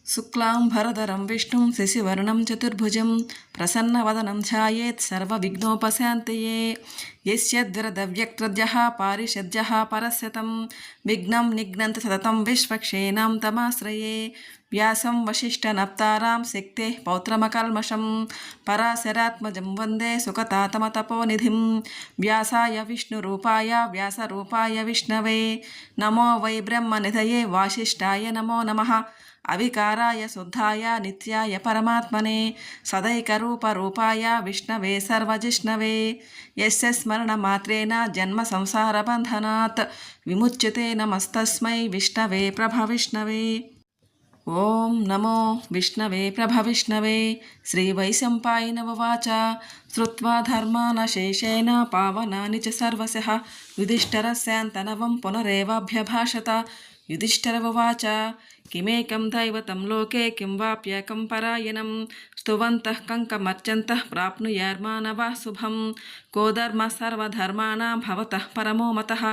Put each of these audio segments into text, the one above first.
శుక్లాంబరధరం విష్ణుం శశివర్ణం చతుర్భుజం ప్రసన్నవదనం ధ్యాయేత్ సర్వవిఘ్నోపశాంతయే యస్యద్వరదవ్యక్త్రద్యః పారిషద్యః పరస్యతం విఘ్నం నిఘ్నంత సతతం విశ్వక్షేణం తమాశ్రయే వ్యాసం వశిష్ఠనప్తారాం శక్తేః పౌత్రమకల్మషం పరాశరాత్మజం వందే సుఖతాతమతపోనిధిం వ్యాసాయ విష్ణురూపాయ వ్యాసరూపాయ విష్ణవే నమో వై బ్రహ్మనిధయే వాసిష్ఠాయ నమో నమః అవికారాయ శుద్ధాయ నిత్యాయ పరమాత్మనే సదైకరూపరూపాయ విష్ణవే సర్వజిష్ణవే యస్య స్మరణమాత్రేణ జన్మ సంసారబంధనాత్ విముచ్యతే నమస్తస్మై విష్ణవే ప్రభవిష్ణవే. ఓం నమో విష్ణవే ప్రభవిష్ణవే. శ్రీవైశంపాయనవాచ శ్రుత్వా ధర్మానశేషేణ పావనాని చ సర్వశః యుధిష్ఠిరస్యాంతనవం పునరేవాభ్యభాషత. యుధిష్ఠిరవాచ కిమేకం దైవతం లోకే కిం వాప్యేకం పరాయణం స్తువంతః కంకమర్చంతః ప్రాప్నుయార్మానవాः శుభం కో ధర్మః సర్వధర్మాణాం భవతః పరమో మతః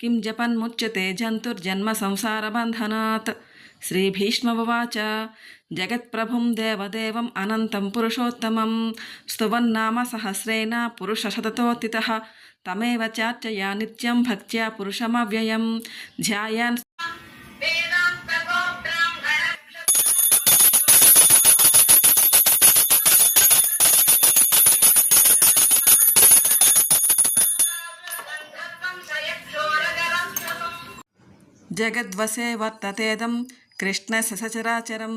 కిం జపన్ముచ్యతే జంతుర్జన్మ సంసారబంధనాత్. శ్రీభీష్మవాచ జగత్ప్రభుం దేవదేవం అనంతం పురుషోత్తమం స్తువన్నామ సహస్రేణ పురుషశతతోత్థితః తమేవ చార్చయా నిత్యం భక్త్యా పురుషమవ్యయం ధ్యాయాన్. జగద్వశే వర్తతేదం కృష్ణస్య సచరాచరం